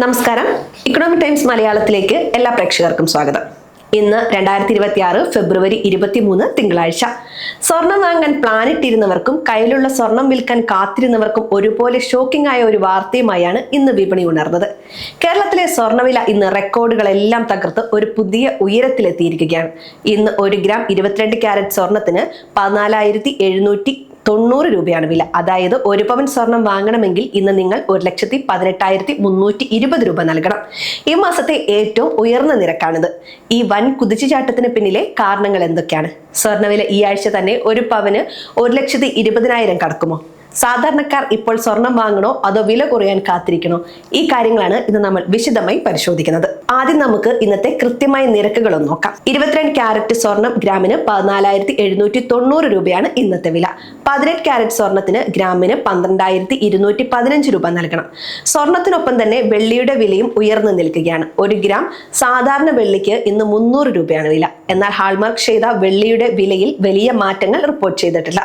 നമസ്കാരം. Economic times മലയാളത്തിലേക്ക് എല്ലാ പ്രേക്ഷകർക്കും സ്വാഗതം. ഇന്ന് 2026 ഫെബ്രുവരി 23 തിങ്കളാഴ്ച. സ്വർണം വാങ്ങാൻ പ്ലാനിട്ടിരുന്നവർക്കും കയ്യിലുള്ള സ്വർണം വിൽക്കാൻ കാത്തിരുന്നവർക്കും ഒരുപോലെ ഷോക്കിംഗ് ആയ ഒരു വാർത്തയുമായാണ് ഇന്ന് വിപണി ഉണർന്നത്. കേരളത്തിലെ സ്വർണ്ണവില ഇന്ന് റെക്കോർഡുകളെല്ലാം തകർത്ത് ഒരു പുതിയ ഉയരത്തിലെത്തിയിരിക്കുകയാണ്. ഇന്ന് 1 ഗ്രാം 22 ക്യാരറ്റ് സ്വർണത്തിന് 14,790 രൂപയാണ് വില. അതായത് 1 പവൻ സ്വർണം വാങ്ങണമെങ്കിൽ ഇന്ന് നിങ്ങൾ 1,18,320 രൂപ നൽകണം. ഈ മാസത്തെ ഏറ്റവും ഉയർന്ന നിരക്കാണിത്. ഈ വൻ കുതിച്ചുചാട്ടത്തിന് പിന്നിലെ കാരണങ്ങൾ എന്തൊക്കെയാണ്? സ്വർണ്ണവില ഈ ആഴ്ച തന്നെ 1 പവന് 1,20,000 കടക്കുമോ? സാധാരണക്കാർ ഇപ്പോൾ സ്വർണം വാങ്ങണോ അതോ വില കുറയാൻ കാത്തിരിക്കണോ? ഈ കാര്യങ്ങളാണ് ഇന്ന് നമ്മൾ വിശദമായി പരിശോധിക്കുന്നത്. ആദ്യം നമുക്ക് ഇന്നത്തെ കൃത്യമായ നിരക്കുകളൊന്ന് നോക്കാം. 22 ക്യാരറ്റ് സ്വർണം ഗ്രാമിന് 14,790 രൂപയാണ് ഇന്നത്തെ വില. 18 ക്യാരറ്റ് സ്വർണത്തിന് ഗ്രാമിന് 12,215 രൂപ നൽകണം. സ്വർണത്തിനൊപ്പം തന്നെ വെള്ളിയുടെ വിലയും ഉയർന്നു നിൽക്കുകയാണ്. 1 ഗ്രാം സാധാരണ വെള്ളിക്ക് ഇന്ന് 300 രൂപയാണ് വില. എന്നാൽ ഹാൾമാർക്ക് ചെയ്ത വെള്ളിയുടെ വിലയിൽ വലിയ മാറ്റങ്ങൾ റിപ്പോർട്ട് ചെയ്തിട്ടില്ല.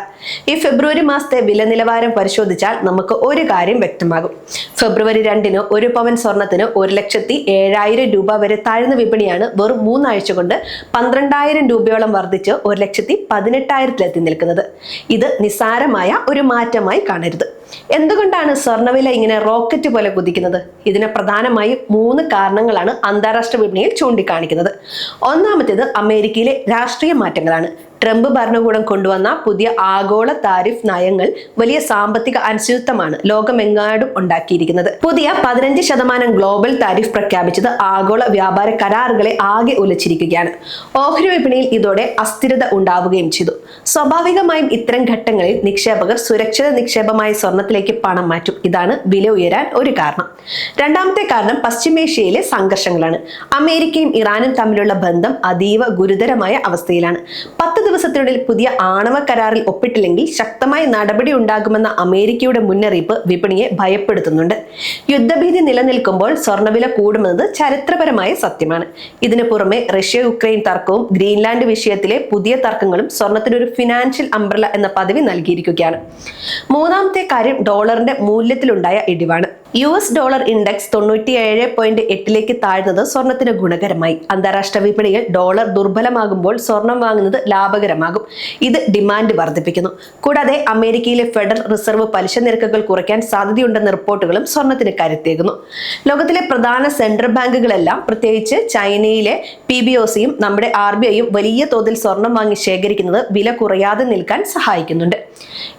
ഈ ഫെബ്രുവരി മാസത്തെ വില നിലവാരം പരിശോധിച്ചാൽ നമുക്ക് ഒരു കാര്യം വ്യക്തമാകും. ഫെബ്രുവരി 2-ന് 1 പവൻ സ്വർണത്തിന് 1,07,000 രൂപ വരെ താഴ്ന്ന വിപണിയാണ് വെറും 3 ആഴ്ച കൊണ്ട് 12,000 രൂപയോളം വർദ്ധിച്ച് 1,18,000 നിൽക്കുന്നത്. ഇത് നിസ്സാരമായ ഒരു മാറ്റമായി കാണരുത്. എന്തുകൊണ്ടാണ് സ്വർണ്ണവില ഇങ്ങനെ റോക്കറ്റ് പോലെ കുതിക്കുന്നത്? ഇതിന് പ്രധാനമായും 3 കാരണങ്ങളാണ് അന്താരാഷ്ട്ര വിപണിയിൽ ചൂണ്ടിക്കാണിക്കുന്നത്. ഒന്നാമത്തേത് അമേരിക്കയിലെ രാഷ്ട്രീയ മാറ്റങ്ങളാണ്. ട്രംപ് ഭരണകൂടം കൊണ്ടുവന്ന പുതിയ ആഗോള താരിഫ് നയങ്ങൾ വലിയ സാമ്പത്തിക അനിശ്ചിതത്വമാണ് ലോകമെങ്ങാടും ഉണ്ടാക്കിയിരിക്കുന്നത്. പുതിയ 15% ഗ്ലോബൽ താരിഫ് പ്രഖ്യാപിച്ചത് ആഗോള വ്യാപാര കരാറുകളെ ആകെ ഉലച്ചിരിക്കുകയാണ്. ഓഹരി വിപണിയിൽ ഇതോടെ അസ്ഥിരത ഉണ്ടാവുകയും ചെയ്തു. സ്വാഭാവികമായും ഇത്തരം ഘട്ടങ്ങളിൽ നിക്ഷേപകർ സുരക്ഷിത നിക്ഷേപമായ സ്വർണത്തിലേക്ക് പണം മാറ്റും. ഇതാണ് വില ഉയരാൻ ഒരു കാരണം. രണ്ടാമത്തെ കാരണം പശ്ചിമേഷ്യയിലെ സംഘർഷങ്ങളാണ്. അമേരിക്കയും ഇറാനും തമ്മിലുള്ള ബന്ധം അതീവ ഗുരുതരമായ അവസ്ഥയിലാണ്. 10 ദിവസത്തിനുള്ളിൽ പുതിയ ആണവ കരാറിൽ ഒപ്പിട്ടില്ലെങ്കിൽ ശക്തമായ നടപടി ഉണ്ടാകുമെന്ന അമേരിക്കയുടെ മുന്നറിയിപ്പ് വിപണിയെ ഭയപ്പെടുത്തുന്നുണ്ട്. യുദ്ധഭീതി നിലനിൽക്കുമ്പോൾ സ്വർണ്ണവില കൂടുമെന്നത് ചരിത്രപരമായ സത്യമാണ്. ഇതിനു പുറമെ റഷ്യ യുക്രൈൻ തർക്കവും ഗ്രീൻലാൻഡ് വിഷയത്തിലെ പുതിയ തർക്കങ്ങളും സ്വർണത്തിനൊരു ഫിനാൻഷ്യൽ അംബ്രല എന്ന പദവി നൽകിയിരിക്കുകയാണ്. മൂന്നാമത്തെ കാര്യം ഡോളറിന്റെ മൂല്യത്തിലുണ്ടായ ഇടിവാണ്. US ഡോളർ ഇൻഡെക്സ് 97.8 താഴ്ന്നത് സ്വർണത്തിന് ഗുണകരമായി. അന്താരാഷ്ട്ര വിപണിയിൽ ഡോളർ ദുർബലമാകുമ്പോൾ സ്വർണം വാങ്ങുന്നത് ലാഭകരമാകും. ഇത് ഡിമാൻഡ് വർദ്ധിപ്പിക്കുന്നു. കൂടാതെ അമേരിക്കയിലെ ഫെഡറൽ റിസർവ് പലിശ നിരക്കുകൾ കുറയ്ക്കാൻ സാധ്യതയുണ്ടെന്ന റിപ്പോർട്ടുകളും സ്വർണത്തിന് കരുത്തേകുന്നു. ലോകത്തിലെ പ്രധാന സെൻട്രൽ ബാങ്കുകളെല്ലാം, പ്രത്യേകിച്ച് ചൈനയിലെ PBOCയും നമ്മുടെ RBIയും വലിയ തോതിൽ സ്വർണം വാങ്ങി ശേഖരിക്കുന്നത് വില കുറയാതെ നിൽക്കാൻ സഹായിക്കുന്നുണ്ട്.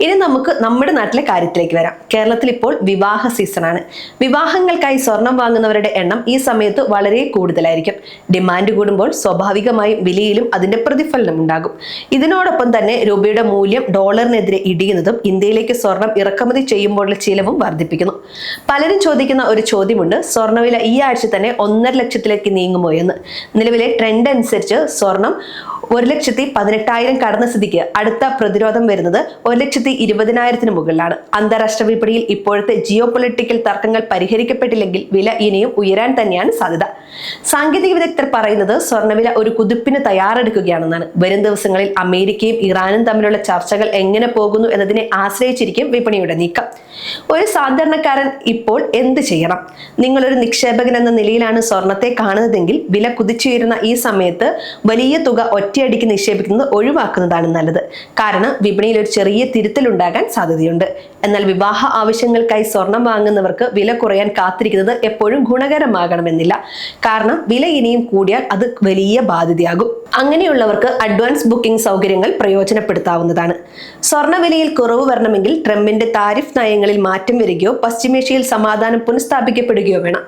ഇനി നമുക്ക് നമ്മുടെ നാട്ടിലെ കാര്യത്തിലേക്ക് വരാം. കേരളത്തിൽ ഇപ്പോൾ വിവാഹ സീസണാണ്. വിവാഹങ്ങൾക്കായി സ്വർണം വാങ്ങുന്നവരുടെ എണ്ണം ഈ സമയത്ത് വളരെ കൂടുതലായിരിക്കും. ഡിമാൻഡ് കൂടുമ്പോൾ സ്വാഭാവികമായും വിലയിലും അതിന്റെ പ്രതിഫലനം ഉണ്ടാകും. ഇതിനോടൊപ്പം തന്നെ രൂപയുടെ മൂല്യം ഡോളറിനെതിരെ ഇടിയുന്നതും ഇന്ത്യയിലേക്ക് സ്വർണം ഇറക്കുമതി ചെയ്യുമ്പോഴുള്ള ചിലവും വർദ്ധിപ്പിക്കുന്നു. പലരും ചോദിക്കുന്ന ഒരു ചോദ്യമുണ്ട്: സ്വർണ്ണവില ഈ ആഴ്ച തന്നെ 1.5 ലക്ഷത്തിലേക്ക് നീങ്ങുമോ എന്ന്. നിലവിലെ ട്രെൻഡ് അനുസരിച്ച് സ്വർണം 1,18,000 കടന്ന സ്ഥിതിക്ക് അടുത്ത പ്രതിരോധം വരുന്നത് 1,20,000 മുകളിലാണ്. അന്താരാഷ്ട്ര വിപണിയിൽ ഇപ്പോഴത്തെ ജിയോ പൊളിറ്റിക്കൽ തർക്കങ്ങൾ പരിഹരിക്കപ്പെട്ടില്ലെങ്കിൽ വില ഇനിയും ഉയരാൻ തന്നെയാണ് സാധ്യത. സാങ്കേതിക വിദഗ്ധർ പറയുന്നത് സ്വർണ്ണവില ഒരു കുതിപ്പിന് തയ്യാറെടുക്കുകയാണെന്നാണ്. വരും ദിവസങ്ങളിൽ അമേരിക്കയും ഇറാനും തമ്മിലുള്ള ചർച്ചകൾ എങ്ങനെ പോകുന്നു എന്നതിനെ ആശ്രയിച്ചിരിക്കും വിപണിയുടെ നീക്കം. ഒരു സാധാരണക്കാരൻ ഇപ്പോൾ എന്ത് ചെയ്യണം? നിങ്ങളൊരു നിക്ഷേപകൻ എന്ന നിലയിലാണ് സ്വർണത്തെ കാണുന്നതെങ്കിൽ വില കുതിച്ചുയരുന്ന ഈ സമയത്ത് വലിയ തുക ഒറ്റയടിക്ക് നിക്ഷേപിക്കുന്നത് ഒഴിവാക്കുന്നതാണ് നല്ലത്. കാരണം വിപണിയിൽ ഒരു ചെറിയ തിരുത്തലുണ്ടാകാൻ സാധ്യതയുണ്ട്. എന്നാൽ വിവാഹ ആവശ്യങ്ങൾക്കായി സ്വർണം വാങ്ങുന്നവർക്ക് വില കുറയാൻ കാത്തിരിക്കുന്നത് എപ്പോഴും ഗുണകരമാകണമെന്നില്ല. കാരണം വില ഇനിയും കൂടിയാൽ അത് വലിയ ബാധ്യതയാകും. അങ്ങനെയുള്ളവർക്ക് അഡ്വാൻസ് ബുക്കിംഗ് സൗകര്യങ്ങൾ പ്രയോജനപ്പെടുത്താവുന്നതാണ്. സ്വർണ്ണവിലയിൽ കുറവ് വരണമെങ്കിൽ ട്രംപിന്റെ താരിഫ് നയങ്ങളിൽ മാറ്റം വരികയോ പശ്ചിമേഷ്യയിൽ സമാധാനം പുനഃസ്ഥാപിക്കപ്പെടുകയോ വേണം.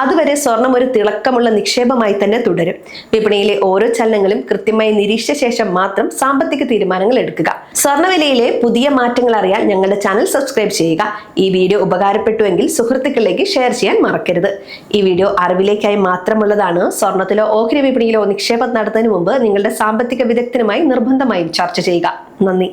അതുവരെ സ്വർണം ഒരു തിളക്കമുള്ള നിക്ഷേപമായി തന്നെ തുടരും. വിപണിയിലെ ഓരോ ചലനങ്ങളും കൃത്യമായി നിരീക്ഷിച്ച ശേഷം മാത്രം സാമ്പത്തിക തീരുമാനങ്ങൾ എടുക്കുക. സ്വർണ്ണവിലയിലെ പുതിയ മാറ്റങ്ങൾ അറിയാൻ ഞങ്ങളുടെ ചാനൽ സബ്സ്ക്രൈബ് ചെയ്യുക. ഈ വീഡിയോ ഉപകാരപ്പെട്ടുവെങ്കിൽ സുഹൃത്തുക്കളിലേക്ക് ഷെയർ ചെയ്യാൻ മറക്കരുത്. ഈ വീഡിയോ അറിവിലേക്കായി മാത്രമുള്ളതാണ്. സ്വർണത്തിലോ ഓഹരി വിപണിയിലോ നിക്ഷേപം നടത്തുന്നതിന് മുമ്പ് നിങ്ങളുടെ സാമ്പത്തിക വിദഗ്ധനുമായി നിർബന്ധമായും ചർച്ച ചെയ്യുക. നന്ദി.